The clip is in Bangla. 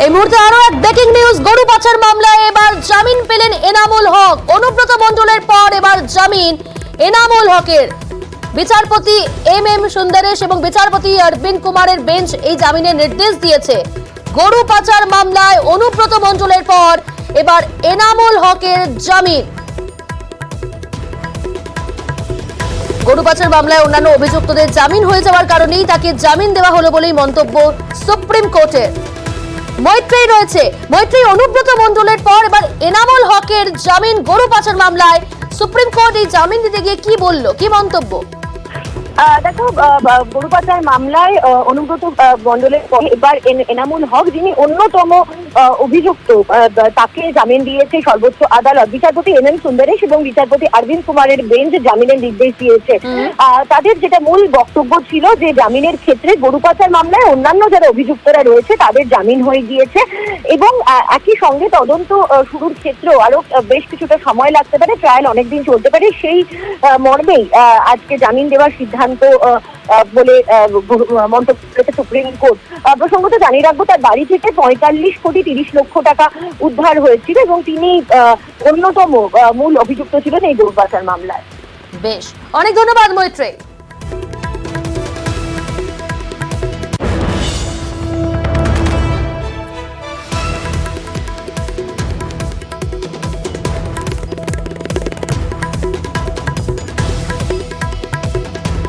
এই মুহূর্তে আরো এক ব্রেকিং নিউজ। গরু পাচার মামলায় এবার জামিন পেলেন এনামুল হক। অনুব্রত মণ্ডলের পর এবার জামিন এনামুল হকের। বিচারপতি এম সুন্দরেশ এবং বিচারপতি অরবিন্দ কুমারের বেঞ্চ এই জামিনের নির্দেশ দিয়েছে। গরু পাচার মামলায় অনুব্রত মণ্ডলের পর এবার এনামুল হকের জামিন। গরু পাচার মামলায় অন্যান্য অভিযুক্তদের জামিন হয়ে যাওয়ার কারণেই তাকে জামিন দেওয়া হলো বলেই মন্তব্য সুপ্রিম কোর্টের। মৈত্রী রয়েছে। মৈত্রী, অনুব্রত মণ্ডলের পর এবার এনামুল হকের জামিন গরু পাচার মামলায়। সুপ্রিম কোর্ট এই জামিন দিতে গিয়ে কি বললো, কি মন্তব্য? দেখো, গরু পাচার মামলায় অনুব্রত মণ্ডলের পরে এবার এনামুল হক, যিনি অন্যতম অভিযুক্ত, তাকে জামিন দিয়েছে সর্বোচ্চ আদালত। বিচারপতি এম সুন্দরেশ এবং বিচারপতি অরবিন্দ কুমারের বেঞ্চ জামিনের নির্দেশ দিয়েছে। তাদের যেটা মূল বক্তব্য ছিল যে জামিনের ক্ষেত্রে গরু পাচার মামলায় অন্যান্য যারা অভিযুক্তরা রয়েছে তাদের জামিন হয়ে গিয়েছে এবং একই সঙ্গে তদন্ত শুরুর ক্ষেত্রেও আরো বেশ কিছুটা সময় লাগতে পারে, ট্রায়াল অনেকদিন চলতে পারে। সেই মর্মেই আজকে জামিন দেওয়ার সিদ্ধান্ত বলে মন্তব্য করেছে সুপ্রিম কোর্ট। প্রসঙ্গত জানিয়ে রাখবো, তার বাড়ি থেকে 45 কোটি 30 লক্ষ টাকা উদ্ধার হয়েছিল এবং তিনি অন্যতম মূল অভিযুক্ত ছিলেন এই গরু পাচার মামলায়। বেশ, অনেক ধন্যবাদ মৈত্রী।